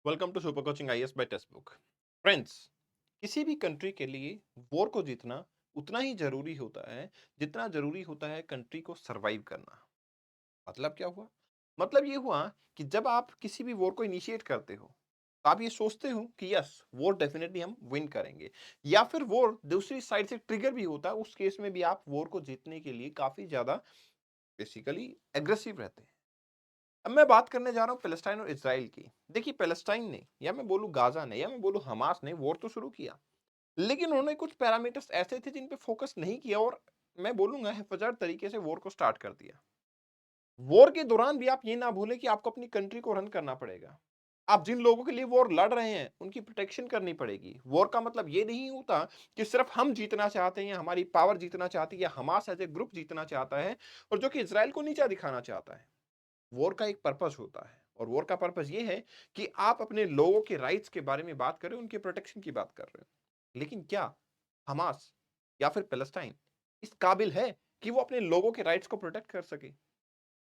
Welcome to super coaching IAS by text book. Friends, किसी भी country के लिए वॉर को जीतना उतना ही जरूरी होता है जितना जरूरी होता है कंट्री को सरवाइव करना। मतलब क्या हुआ? मतलब ये हुआ कि जब आप किसी भी वॉर को इनिशिएट करते हो तो आप ये सोचते हो कि यस वॉर डेफिनेटली हम विन करेंगे, या फिर वॉर दूसरी साइड से ट्रिगर भी होता है। उस केस में भी आप वॉर को जीतने के लिए काफी ज्यादा बेसिकली एग्रेसिव रहते हैं। अब मैं बात करने जा रहा हूँ पैलेस्टाइन और इजराइल की। देखिए, पैलेस्टाइन ने या मैं बोलूँ गाजा ने या मैं बोलूँ हमास ने वॉर तो शुरू किया, लेकिन उन्होंने कुछ पैरामीटर्स ऐसे थे जिन पे फोकस नहीं किया और मैं बोलूंगा हिफाजत तरीके से वॉर को स्टार्ट कर दिया। वॉर के दौरान भी आप ये ना भूलें कि आपको अपनी कंट्री को रन करना पड़ेगा। आप जिन लोगों के लिए वॉर लड़ रहे हैं उनकी प्रोटेक्शन करनी पड़ेगी। वॉर का मतलब ये नहीं होता कि सिर्फ हम जीतना चाहते हैं या हमारी पावर जीतना चाहती है या हमास एज ए ग्रुप जीतना चाहता है और जो कि इसराइल को नीचा दिखाना चाहता है। वॉर का एक पर्पस होता है और वॉर का पर्पस ये है कि आप अपने लोगों के राइट्स के बारे में बात कर रहे हो, उनके प्रोटेक्शन की बात कर रहे हो। लेकिन क्या हमास या फिर पैलेस्टाइन इस काबिल है कि वो अपने लोगों के राइट्स को प्रोटेक्ट कर सके?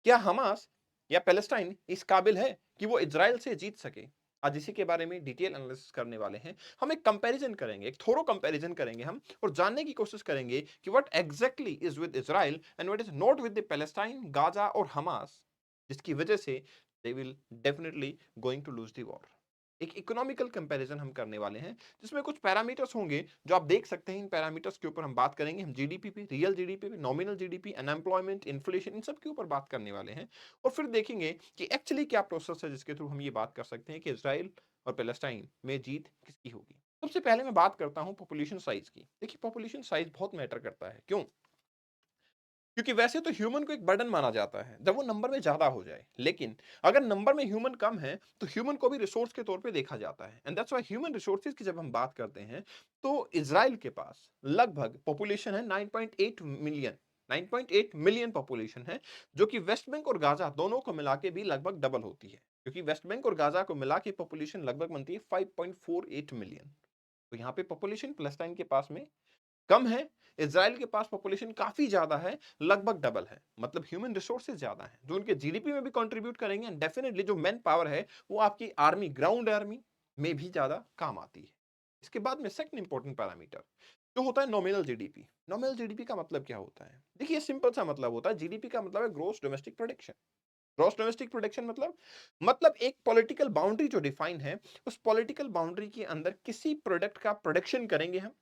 क्या हमास या पैलेस्टाइन इस काबिल है कि वो इजराइल से जीत सके? आज इसी के बारे में डिटेल एनालिसिस करने वाले हैं। हम एक कंपैरिजन करेंगे, एक थोरो कंपैरिजन करेंगे हम, और जानने की कोशिश करेंगे कि what exactly is with Israel and what is not with the Palestine, Gaza और हमास, जिसकी वजह से they will definitely going to lose the war. एक इकोनॉमिकल कंपैरिजन हम करने वाले हैं जिसमें कुछ पैरामीटर्स होंगे जो आप देख सकते हैं। इन पैरामीटर्स के ऊपर हम बात करेंगे। हम जीडीपी पे, रियल जीडीपी पे, नॉमिनल जीडीपी, अनएम्प्लॉयमेंट, इन्फ्लेशन, इन सब के ऊपर बात करने वाले हैं और फिर देखेंगे कि एक्चुअली क्या प्रोसेस है जिसके थ्रू हम ये बात कर सकते हैं कि इजराइल और पैलेस्टाइन में जीत किसकी होगी। सबसे पहले मैं बात करता हूं पॉपुलेशन साइज की। देखिए, पॉपुलेशन साइज बहुत मैटर करता है। क्यों? क्योंकि वैसे तो ह्यूमन को एक बर्डन माना जाता है जब वो नंबर में ज्यादा हो जाए, लेकिन अगर नंबर में ह्यूमन कम है तो ह्यूमन को भी रिसोर्स के तौर पे देखा जाता है। And that's why human resources की जब हम बात करते हैं तो इजराइल के पास लगभग पॉपुलेशन है 9.8 मिलियन। 9.8 मिलियन पॉपुलेशन है, जो कि वेस्ट बैंक और गाजा दोनों को मिला के भी लगभग डबल होती है, क्योंकि वेस्ट बैंक और गाजा को मिला के पॉपुलेशन लगभग बनती है 5.48 मिलियन। तो यहाँ पे पॉपुलेशन पैलेस्टाइन के पास में कम है, इजराइल के पास पॉपुलेशन काफी ज्यादा है, लगभग डबल है। मतलब ह्यूमन रिसोर्सेज ज्यादा है जो उनके जीडीपी में भी कंट्रीब्यूट करेंगे एंड डेफिनेटली जो मैन पावर है वो आपकी आर्मी, ग्राउंड आर्मी में भी ज्यादा काम आती है। इसके बाद में सेकंड इंपॉर्टेंट पैरामीटर जो होता है नॉमिनल जीडीपी। नॉमिनल जीडीपी का मतलब क्या होता है? देखिए, सिंपल सा मतलब होता है, जीडीपी का मतलब है gross domestic production. Gross domestic production मतलब एक पॉलिटिकल बाउंड्री जो डिफाइन है, उस पॉलिटिकल बाउंड्री के अंदर किसी प्रोडक्ट का प्रोडक्शन करेंगे हम,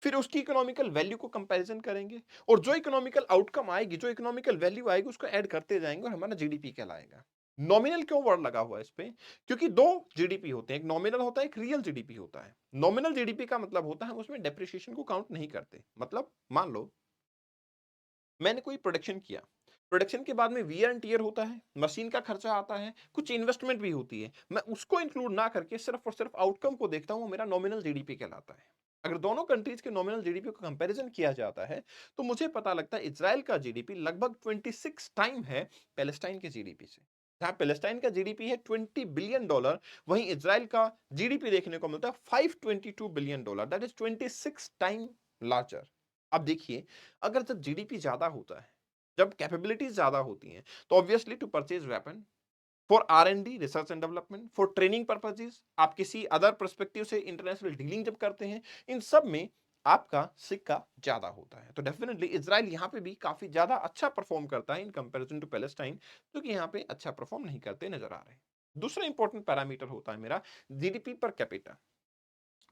फिर उसकी इकोनॉमिकल वैल्यू को कंपैरिजन करेंगे और जो इकोनॉमिकल आउटकम आएगी, जो इकोनॉमिकल वैल्यू आएगी, उसको ऐड करते जाएंगे और हमारा जीडीपी कहलाएगा। नॉमिनल क्यों वर्ड लगा हुआ है इस पे? क्योंकि दो जीडीपी होते हैं, एक नॉमिनल होता है, एक रियल जीडीपी होता है। नॉमिनल जीडीपी का मतलब होता है हम उसमें डेप्रिसिएशन को काउंट नहीं करते। मतलब मान लो मैंने कोई प्रोडक्शन किया, प्रोडक्शन के बाद में वियर एंड टियर होता है, मशीन का खर्चा आता है, कुछ इन्वेस्टमेंट भी होती है, मैं उसको इंक्लूड ना करके सिर्फ और सिर्फ आउटकम को देखता हूं, वो मेरा नॉमिनल जीडीपी कहलाता है। अगर दोनों कंट्रीज के नॉमिनल जीडीपी को कंपैरिजन किया जाता है तो मुझे पता लगता है इजराइल का जीडीपी लगभग 26 टाइम है पैलेस्टाइन के जीडीपी से। जहां पैलेस्टाइन का जीडीपी है $20 बिलियन, वहीं इजराइल का जीडीपी देखने को मिलता है $522 billion, that is 26 time larger. अब देखिए, अगर जब जीडीपी ज्यादा होता है, जब कैपेबिलिटीज ज्यादा होती हैं, तो obviously to purchase weapon, for R and D, research and development, for training purposes, आप किसी अदर परस्पेक्टिव से इंटरनेशनल डीलिंग जब करते हैं, इन सब में आपका सिक्का ज्यादा होता है। तो डेफिनेटली इजराइल यहाँ पे भी काफी ज्यादा अच्छा परफॉर्म करता है इन कंपैरिजन टू पैलेस्टाइन, जो कि यहाँ पे अच्छा परफॉर्म नहीं करते नजर आ रहे हैं। दूसरा इंपॉर्टेंट पैरामीटर होता है मेरा जीडीपी पर कैपिटा।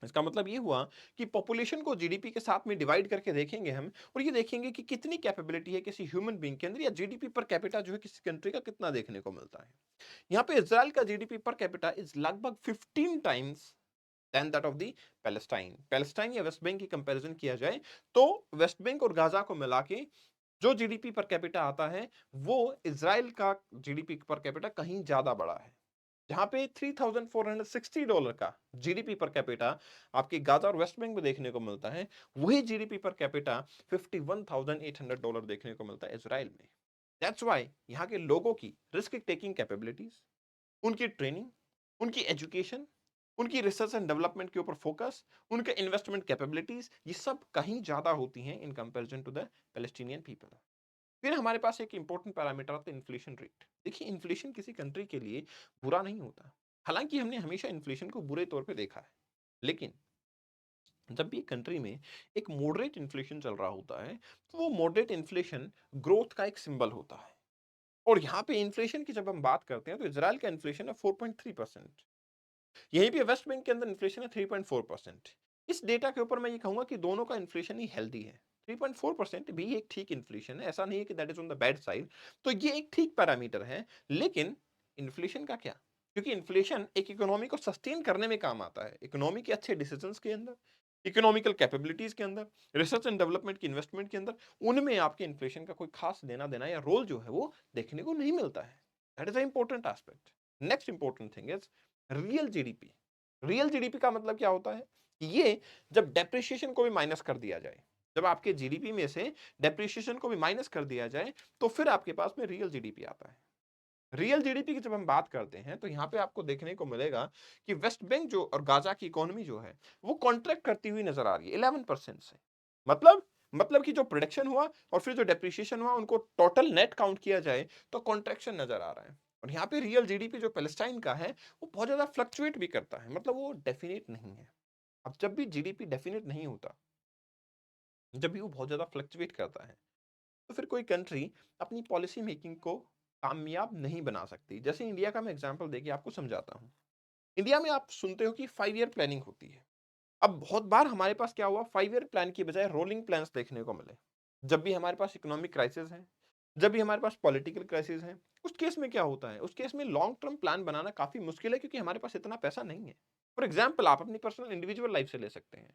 इसका मतलब ये हुआ कि पॉपुलेशन को जीडीपी के साथ में डिवाइड करके देखेंगे हम और ये देखेंगे कि कितनी कैपेबिलिटी है किसी ह्यूमन बीइंग के अंदर, या जीडीपी पर कैपिटा जो है किसी कंट्री का कितना देखने को मिलता है। यहाँ पे इजराइल का जीडीपी पर कैपिटा इज लगभग 15 times than that of the Palestine. Palestine या वेस्ट बैंक की कंपैरिजन किया जाए तो वेस्ट बैंक और गाजा को मिला के जो जीडीपी पर कैपिटा आता है वो इजराइल का जीडीपी पर कैपिटा कहीं ज्यादा बड़ा है। जहां पे $3,460 का जीडीपी पर कैपिटा आपके गाजा और वेस्ट बैंक में देखने को मिलता है, वही जीडीपी पर कैपिटा $51,800 देखने को मिलता है इजराइल में। दैट्स व्हाई यहाँ के लोगों की रिस्क टेकिंग कैपेबिलिटीज, उनकी ट्रेनिंग, उनकी एजुकेशन, उनकी रिसर्च एंड डेवलपमेंट के ऊपर फोकस, उनके इन्वेस्टमेंट कैपेबिलिटीज, ये सब कहीं ज्यादा होती हैं in comparison to the Palestinian people. फिर हमारे पास एक इंपॉर्टेंट पैरामीटर आता है इन्फ्लेशन रेट। देखिए, इन्फ्लेशन किसी कंट्री के लिए बुरा नहीं होता। हालांकि हमने हमेशा इन्फ्लेशन को बुरे तौर पे देखा है, लेकिन जब भी कंट्री में एक मॉडरेट इन्फ्लेशन चल रहा होता है, तो वो मॉडरेट इन्फ्लेशन ग्रोथ का एक सिंबल होता है। और यहाँ पे इन्फ्लेशन की जब हम बात करते हैं, तो इजराइल का इन्फ्लेशन है 4.3%। यहीं पे वेस्ट बैंक के अंदर इन्फ्लेशन है 3.4%। इस डेटा के ऊपर मैं ये कहूंगा कि दोनों का इन्फ्लेशन ही हेल्दी है। 3.4% भी एक ठीक इन्फ्लेशन है, ऐसा नहीं है कि that is on the bad side. तो ये एक ठीक पैरामीटर है। लेकिन इन्फ्लेशन का क्या? क्योंकि इन्फ्लेशन एक इकोनॉमी को सस्टेन करने में काम आता है, इकोनॉमी के अच्छे डिसीजंस के अंदर, इकोनॉमिकल कैपेबिलिटीज के अंदर, रिसर्च एंड डेवलपमेंट की इन्वेस्टमेंट के अंदर, उनमें आपके इन्फ्लेशन का कोई खास देना देना या रोल जो है वो देखने को नहीं मिलता है। That is a important aspect. Next important thing is real GDP. Real GDP का मतलब क्या होता है? ये जब डेप्रिसिएशन को भी माइनस कर दिया जाए, जब आपके जीडीपी में से डेप्रिसिएशन को भी माइनस कर दिया जाए, तो फिर आपके पास में रियल जीडीपी आता है। रियल जीडीपी की जब हम बात करते हैं, तो यहाँ पे आपको देखने को मिलेगा कि वेस्ट बैंक जो और गाजा की इकोनॉमी जो है, वो कॉन्ट्रैक्ट करती हुई नजर आ रही है 11% से। मतलब मतलब कि जो प्रोडक्शन हुआ और फिर जो डेप्रिसिएशन हुआ, उनको टोटल नेट काउंट किया जाए तो कॉन्ट्रैक्शन नजर आ रहा है। और यहाँ पे रियल जीडीपी जो पैलेस्टाइन का है, वो बहुत ज्यादा फ्लक्चुएट भी करता है, मतलब वो डेफिनेट नहीं है। अब जब भी जीडीपी डेफिनेट नहीं होता, जब भी वो बहुत ज्यादा फ्लक्चुएट करता है, तो फिर कोई कंट्री अपनी पॉलिसी मेकिंग को कामयाब नहीं बना सकती। जैसे इंडिया का मैं एग्जांपल देके आपको समझाता हूँ। इंडिया में आप सुनते हो कि 5 ईयर प्लानिंग होती है। अब बहुत बार हमारे पास क्या हुआ, 5 ईयर प्लान की बजाय रोलिंग प्लान्स देखने को मिले। जब भी हमारे पास इकोनॉमिक क्राइसिस है, जब भी हमारे पास पॉलिटिकल क्राइसिस है, उस केस में क्या होता है, उस केस में लॉन्ग टर्म प्लान बनाना काफी मुश्किल है, क्योंकि हमारे पास इतना पैसा नहीं है। फॉर एग्जाम्पल आप अपनी पर्सनल इंडिविजुअल लाइफ से ले सकते हैं।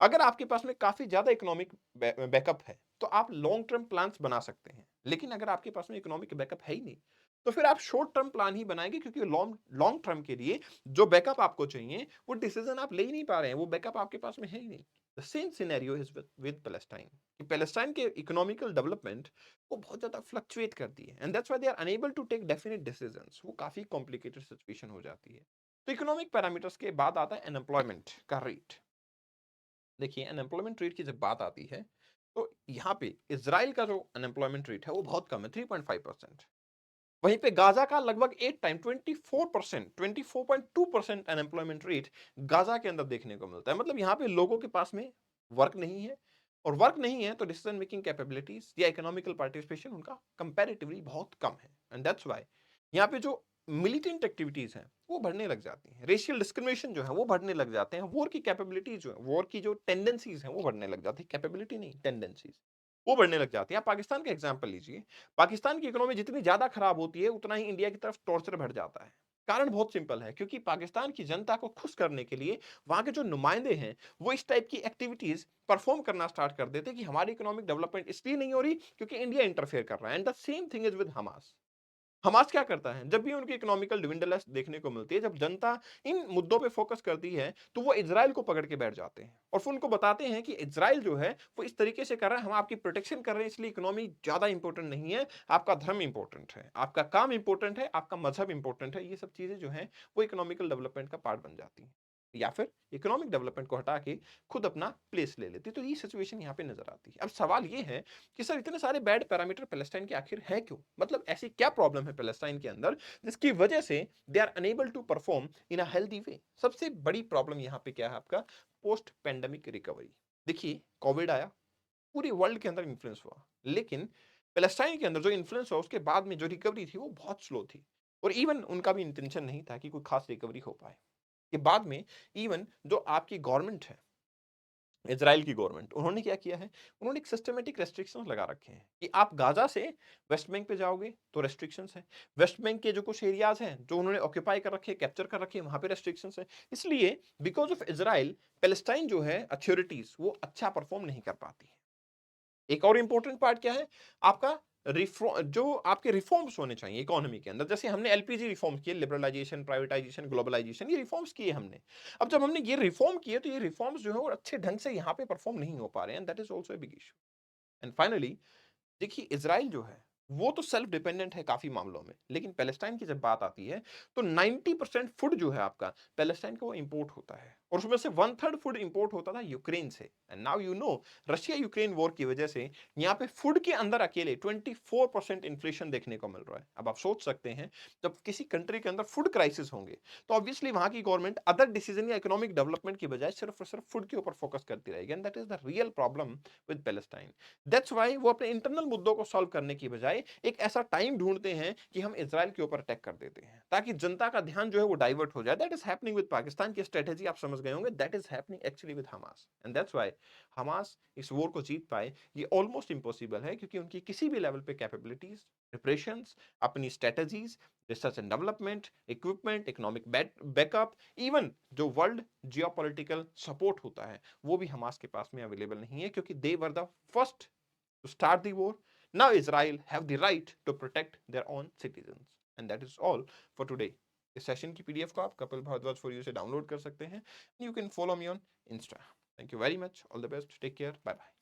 अगर आपके पास में काफी ज्यादा इकोनॉमिक बैकअप है, तो आप लॉन्ग टर्म प्लान्स बना सकते हैं। लेकिन अगर आपके पास में इकोनॉमिक बैकअप है ही नहीं, तो फिर आप शॉर्ट टर्म प्लान ही बनाएंगे, क्योंकि लॉन्ग लॉन्ग टर्म के लिए जो बैकअप आपको चाहिए, वो डिसीजन आप ले ही नहीं पा रहे हैं, वो बैकअप आपके पास में है ही नहीं। The same scenario is with Palestine, कि पैलेस्टाइन के इकोनॉमिकल डेवलपमेंट वो बहुत ज्यादा फ्लक्चुएट करती है, and that's why they are unable to take definite decisions. वो काफी कॉम्प्लिकेटेड सिचुएशन हो जाती है। तो इकोनॉमिक पैरामीटर्स के बाद आता है अनएम्प्लॉयमेंट का रेट। देखिए, अनएम्प्लॉयमेंट रेट की जब बात आती है, तो यहाँ पे इजराइल का जो अनएम्प्लॉयमेंट रेट है वो बहुत कम है, 3.5%। वहीं पे गाजा का लगभग 8 टाइम 24%, 24.2% अनएम्प्लॉयमेंट रेट गाजा के अंदर देखने को मिलता है। मतलब यहाँ पे लोगों के पास में वर्क नहीं है, और वर्क नहीं है तो डिसीजन मेकिंग कैपेबिलिटीज या इकोनॉमिकल पार्टिसिपेशन उनका कंपैरेटिवली बहुत कम है। एंड दैट्स व्हाई यहाँ पे जो मिलिटेंट एक्टिविटीज हैं वो बढ़ने लग जाती हैं, रेशियल डिस्क्रिमिनेशन जो है वो बढ़ने लग जाते हैं, वॉर की कैपेबिलिटीज जो है, वॉर की जो टेंडेंसीज हैं वो बढ़ने लग जाती है, कैपेबिलिटी नहीं, टेंडेंसीज वो बढ़ने लग जाती है। आप पाकिस्तान का एग्जाम्पल लीजिए। पाकिस्तान की इकोनॉमी जितनी ज्यादा खराब होती है, उतना ही इंडिया की तरफ टॉर्चर बढ़ जाता है। कारण बहुत सिंपल है, क्योंकि पाकिस्तान की जनता को खुश करने के लिए वहां के जो नुमाइंदे हैं, वो इस टाइप की एक्टिविटीज परफॉर्म करना स्टार्ट कर देते हैं कि हमारी इकोनॉमिक डेवलपमेंट इसलिए नहीं हो रही क्योंकि इंडिया इंटरफेयर कर रहा है। And the same thing is with Hamas. Hamas क्या करता है, जब भी उनकी इकोनॉमिकल डिविडेंडलेस देखने को मिलती है, जब जनता इन मुद्दों पे फोकस करती है, तो वो इजराइल को पकड़ के बैठ जाते हैं और फिर उनको बताते हैं कि इजराइल जो है वो इस तरीके से कर रहा है, हम आपकी प्रोटेक्शन कर रहे हैं, इसलिए इकोनॉमी ज्यादा इंपॉर्टेंट नहीं है, आपका धर्म इंपॉर्टेंट है, आपका काम इंपॉर्टेंट है, आपका मजहब इंपॉर्टेंट है। ये सब चीजें जो है वो इकोनॉमिकल डेवलपमेंट का पार्ट बन जाती है, या फिर इकोनॉमिक डेवलपमेंट को हटा के खुद अपना प्लेस ले लेती है। तो ये सिचुएशन यहाँ पे नजर आती है। अब सवाल ये है कि सर इतने सारे बैड पैरामीटर पैलेस्टाइन के आखिर है क्यों, मतलब ऐसी क्या प्रॉब्लम है पैलेस्टाइन के अंदर जिसकी वजह से they are unable to perform in a healthy way? सबसे बड़ी प्रॉब्लम यहाँ पे क्या है आपका, पोस्ट पेंडेमिक रिकवरी। देखिए, कोविड आया, पूरे वर्ल्ड के अंदर इन्फ्लुएंस हुआ, लेकिन पैलेस्टाइन के अंदर जो इन्फ्लुएंस हुआ उसके बाद में जो रिकवरी थी वो बहुत स्लो थी। और इवन उनका भी इंटेंशन नहीं था कि कोई खास रिकवरी हो पाए। कि बाद में इवन जो आपकी गवर्नमेंट है, इजराइल की गवर्नमेंट, उन्होंने क्या किया है, उन्होंने एक सिस्टमेटिक रेस्ट्रिक्शंस लगा रखे हैं कि आप गाजा से वेस्ट बैंक पे जाओगे तो रेस्ट्रिक्शंस है, वेस्ट बैंक के जो कुछ एरियाज हैं जो उन्होंने ऑक्यूपाई कर रखे हैं, कैप्चर कर रखे हैं, वहां पे रेस्ट्रिक्शंस है। इसलिए बिकॉज ऑफ इजराइल, पैलेस्टाइन जो है अथॉरिटीज वो अच्छा परफॉर्म नहीं कर पाती है। एक और इंपॉर्टेंट पार्ट क्या है आपका, रिफॉर्म, जो आपके रिफॉर्म्स होने चाहिए इकोनॉमी के अंदर। जैसे हमने एलपीजी रिफॉर्म्स किए, लिबरलाइजेशन, प्राइवेटाइजेशन, ग्लोबलाइजेशन, ये रिफॉर्म्स किए हमने। अब जब हमने ये रिफॉर्म किए, तो ये रिफॉर्म्स जो है वो अच्छे ढंग से यहाँ पे परफॉर्म नहीं हो पा रहे हैं, that is also big issue. And finally, देखिए, इजराइल जो है वो तो सेल्फ डिपेंडेंट है काफी मामलों में, लेकिन पैलेस्टाइन की जब बात आती है, तो 90% फूड जो है आपका पैलेस्टाइन का वो इंपोर्ट होता है। और उसमें से 1/3 फूड इंपोर्ट होता था यूक्रेन से। And now you know Russia Ukraine war की वजह से यहाँ पे फूड के अंदर अकेले 24% इन्फ्लेशन देखने को मिल रहा है। अब आप सोच सकते हैं जब किसी कंट्री के अंदर फूड क्राइसिस होंगे तो ऑब्वियसली वहां की गवर्नमेंट अदर डिसीजन या इकोनॉमिक डेवलपमेंट की बजाय सिर्फ और सिर्फ फूड के ऊपर फोकस करती रहेगी। And that is the real problem with Palestine. That's why वो अपने इंटरनल मुद्दों को सॉल्व करने की बजाय एक ऐसा टाइम ढूंढते हैं कि हम इजराइल के ऊपर अटैक कर देते हैं ताकि जनता का ध्यान जो है वो डाइवर्ट हो जाए। That is happening with Pakistan की स्ट्रेटेजी आप समझ गए होंगे। That is happening actually with Hamas and that's why Hamas इस वॉर को जीत पाए ये ऑलमोस्ट इम्पॉसिबल है क्योंकि उनकी किसी भी लेवल पे कैपेबिलिटीज, प्रिपरेशंस, अपनी strategies, research and development, equipment, economic backup, even जो वर्ल्ड जियोपॉलिटिकल सपोर्ट होता है वो भी हमास के पास में अवेलेबल नहीं है क्योंकि they were the first to start the war. Now Israel have the right to protect their own citizens. And that is all for today. इस सेशन की पीडीएफ को आप कपिल भारद्वाज फॉर यू से डाउनलोड कर सकते हैं। You can follow me on Insta. Thank you very much. All the best. Take care. Bye bye.